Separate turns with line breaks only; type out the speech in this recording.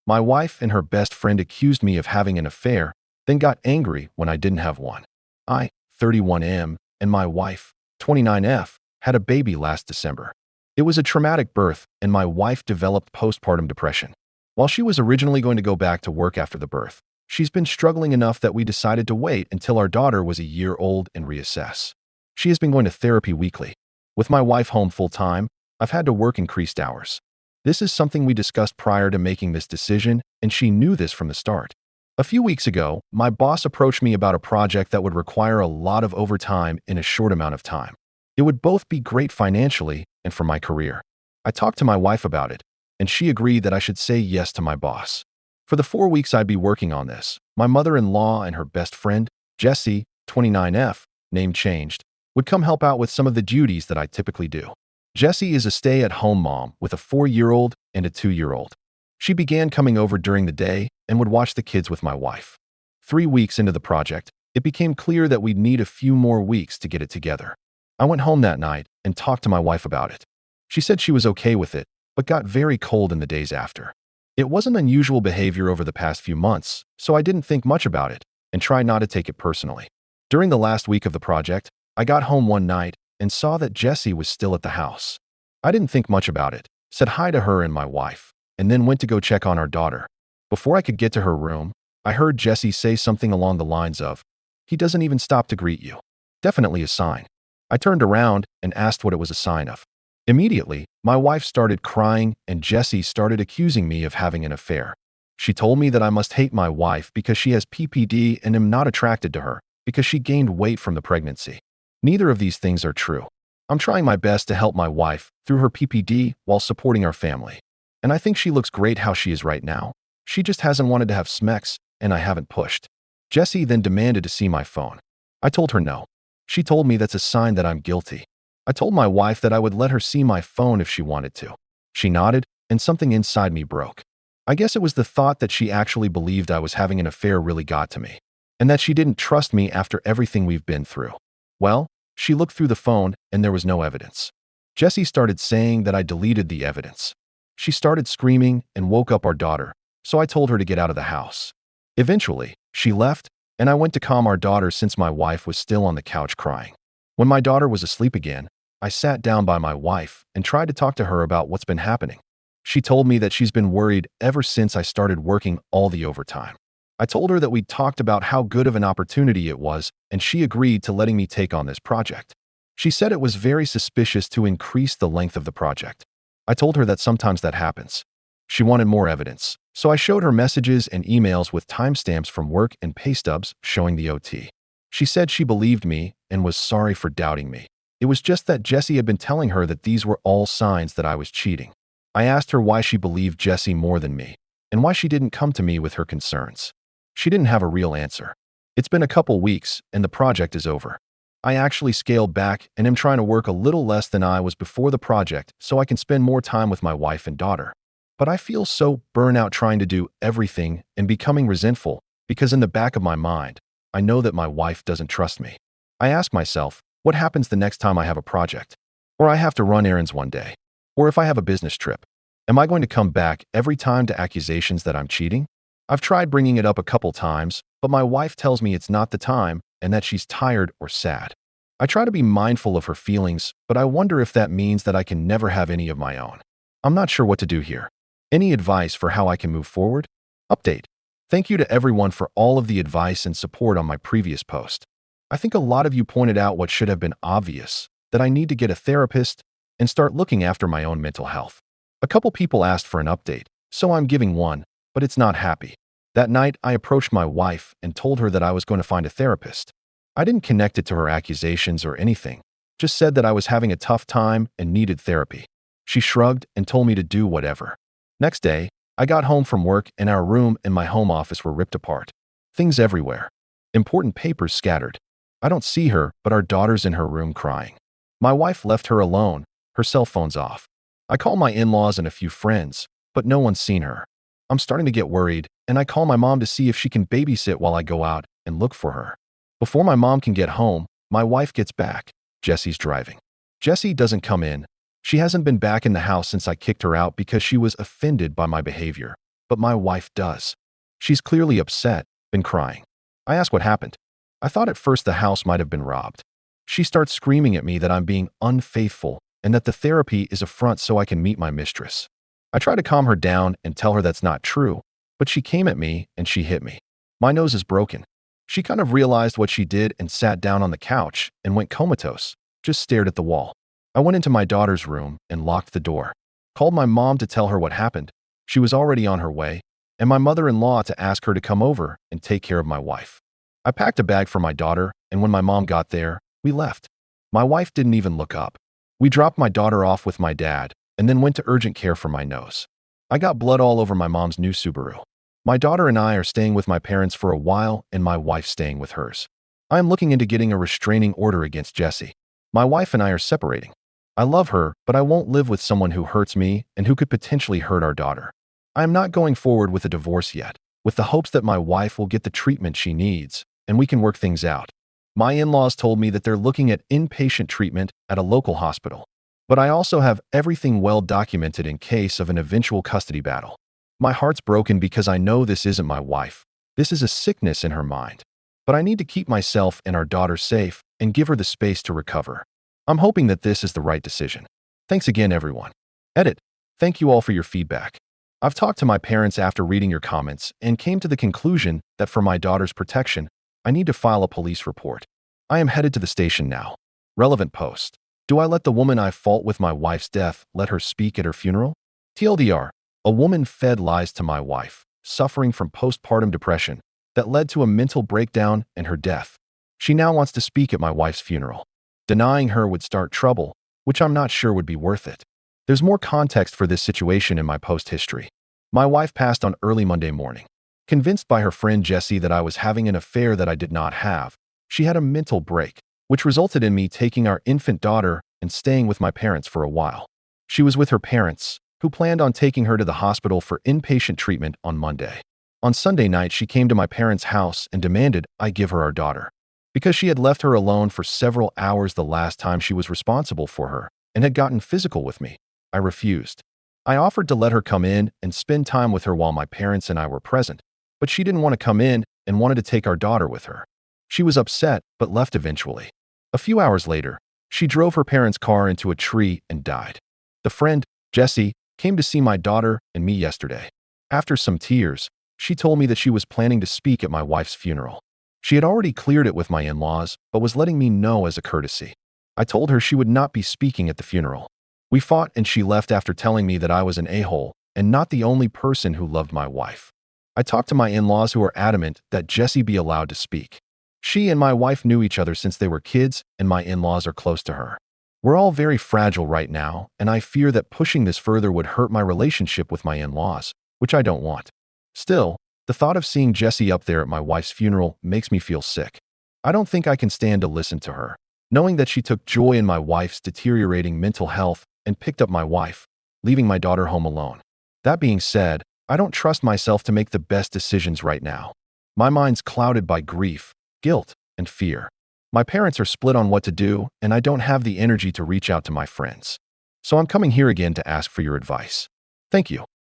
My wife and her best friend accused me of having an affair, then got angry when I didn't have one. I, 31M, and my wife, 29F, had a baby last December. It was a traumatic birth, and my wife developed postpartum depression. While she was originally going to go back to work after the birth, she's been struggling enough that we decided to wait until our daughter was a year old and reassess. She has been going to therapy weekly. With my wife home full-time, I've had to work increased hours. This is something we discussed prior to making this decision, and she knew this from the start. A few weeks ago, my boss approached me about a project that would require a lot of overtime in a short amount of time. It would both be great financially and for my career. I talked to my wife about it, and she agreed that I should say yes to my boss. For the 4 weeks I'd be working on this, my mother-in-law and her best friend, Jessie, 29F, name changed, would come help out with some of the duties that I typically do. Jessie is a stay-at-home mom with a 4-year-old and a 2-year-old. She began coming over during the day and would watch the kids with my wife. 3 weeks into the project, it became clear that we'd need a few more weeks to get it together. I went home that night and talked to my wife about it. She said she was okay with it, but got very cold in the days after. It wasn't unusual behavior over the past few months, so I didn't think much about it and tried not to take it personally. During the last week of the project, I got home one night and saw that Jessie was still at the house. I didn't think much about it, said hi to her and my wife, and then went to go check on our daughter. Before I could get to her room, I heard Jessie say something along the lines of, "He doesn't even stop to greet you." Definitely a sign. I turned around and asked what it was a sign of. Immediately, my wife started crying and Jessie started accusing me of having an affair. She told me that I must hate my wife because she has PPD and am not attracted to her because she gained weight from the pregnancy. Neither of these things are true. I'm trying my best to help my wife through her PPD while supporting our family. And I think she looks great how she is right now. She just hasn't wanted to have SMECs, and I haven't pushed. Jessie then demanded to see my phone. I told her no. She told me that's a sign that I'm guilty. I told my wife that I would let her see my phone if she wanted to. She nodded, and something inside me broke. I guess it was the thought that she actually believed I was having an affair really got to me, and that she didn't trust me after everything we've been through. Well, she looked through the phone, and there was no evidence. Jessie started saying that I deleted the evidence. She started screaming and woke up our daughter, so I told her to get out of the house. Eventually, she left, and I went to calm our daughter since my wife was still on the couch crying. When my daughter was asleep again, I sat down by my wife and tried to talk to her about what's been happening. She told me that she's been worried ever since I started working all the overtime. I told her that we'd talked about how good of an opportunity it was, and she agreed to letting me take on this project. She said it was very suspicious to increase the length of the project. I told her that sometimes that happens. She wanted more evidence, so I showed her messages and emails with timestamps from work and pay stubs showing the OT. She said she believed me and was sorry for doubting me. It was just that Jessie had been telling her that these were all signs that I was cheating. I asked her why she believed Jessie more than me, and why she didn't come to me with her concerns. She didn't have a real answer. It's been a couple weeks, and the project is over. I actually scaled back and am trying to work a little less than I was before the project so I can spend more time with my wife and daughter. But I feel so burnout trying to do everything and becoming resentful because in the back of my mind, I know that my wife doesn't trust me. I ask myself, what happens the next time I have a project? Or I have to run errands one day? Or if I have a business trip? Am I going to come back every time to accusations that I'm cheating? I've tried bringing it up a couple times, but my wife tells me it's not the time and that she's tired or sad. I try to be mindful of her feelings, but I wonder if that means that I can never have any of my own. I'm not sure what to do here. Any advice for how I can move forward? Update. Thank you to everyone for all of the advice and support on my previous post. I think a lot of you pointed out what should have been obvious, that I need to get a therapist and start looking after my own mental health. A couple people asked for an update, so I'm giving one, but it's not happy. That night, I approached my wife and told her that I was going to find a therapist. I didn't connect it to her accusations or anything, just said that I was having a tough time and needed therapy. She shrugged and told me to do whatever. Next day, I got home from work and our room and my home office were ripped apart. Things everywhere. Important papers scattered. I don't see her, but our daughter's in her room crying. My wife left her alone, her cell phone's off. I call my in-laws and a few friends, but no one's seen her. I'm starting to get worried, and I call my mom to see if she can babysit while I go out and look for her. Before my mom can get home, my wife gets back. Jessie's driving. Jessie doesn't come in. She hasn't been back in the house since I kicked her out because she was offended by my behavior. but my wife does. She's clearly upset, been crying. I ask what happened. I thought at first the house might have been robbed. She starts screaming at me that I'm being unfaithful and that the therapy is a front so I can meet my mistress. I try to calm her down and tell her that's not true, but she came at me and she hit me. My nose is broken. She kind of realized what she did and sat down on the couch and went comatose, just stared at the wall. I went into my daughter's room and locked the door. Called my mom to tell her what happened. She was already on her way, and my mother-in-law to ask her to come over and take care of my wife. I packed a bag for my daughter, and when my mom got there, we left. My wife didn't even look up. We dropped my daughter off with my dad, and then went to urgent care for my nose. I got blood all over my mom's new Subaru. My daughter and I are staying with my parents for a while, and my wife's staying with hers. I am looking into getting a restraining order against Jessie. My wife and I are separating. I love her, but I won't live with someone who hurts me and who could potentially hurt our daughter. I am not going forward with a divorce yet, with the hopes that my wife will get the treatment she needs, and we can work things out. My in-laws told me that they're looking at inpatient treatment at a local hospital. But I also have everything well documented in case of an eventual custody battle. My heart's broken because I know this isn't my wife. This is a sickness in her mind. But I need to keep myself and our daughter safe and give her the space to recover. I'm hoping that this is the right decision. Thanks again, everyone. Edit. Thank you all for your feedback. I've talked to my parents after reading your comments and came to the conclusion that for my daughter's protection, I need to file a police report. I am headed to the station now. Relevant post. Do I let the woman I fought with my wife's death let her speak at her funeral? TLDR, a woman fed lies to my wife, suffering from postpartum depression that led to a mental breakdown and her death. She now wants to speak at my wife's funeral. Denying her would start trouble, which I'm not sure would be worth it. There's more context for this situation in my post history. My wife passed on early Monday morning. Convinced by her friend Jessie that I was having an affair that I did not have, she had a mental break, which resulted in me taking our infant daughter and staying with my parents for a while. She was with her parents, who planned on taking her to the hospital for inpatient treatment on Monday. On Sunday night, she came to my parents' house and demanded I give her our daughter. Because she had left her alone for several hours the last time she was responsible for her and had gotten physical with me, I refused. I offered to let her come in and spend time with her while my parents and I were present, but she didn't want to come in and wanted to take our daughter with her. She was upset, but left eventually. A few hours later, she drove her parents' car into a tree and died. The friend, Jessie, came to see my daughter and me yesterday. After some tears, she told me that she was planning to speak at my wife's funeral. She had already cleared it with my in-laws, but was letting me know as a courtesy. I told her she would not be speaking at the funeral. We fought and she left after telling me that I was an a-hole and not the only person who loved my wife. I talked to my in-laws who are adamant that Jessie be allowed to speak. She and my wife knew each other since they were kids, and my in-laws are close to her. We're all very fragile right now, and I fear that pushing this further would hurt my relationship with my in-laws, which I don't want. Still, the thought of seeing Jessie up there at my wife's funeral makes me feel sick. I don't think I can stand to listen to her, knowing that she took joy in my wife's deteriorating mental health and picked up my wife, leaving my daughter home alone. That being said, I don't trust myself to make the best decisions right now. My mind's clouded by grief, guilt, and fear. My parents are split on what to do, and I don't have the energy to reach out to my friends. So I'm coming here again to ask for your advice. Thank you.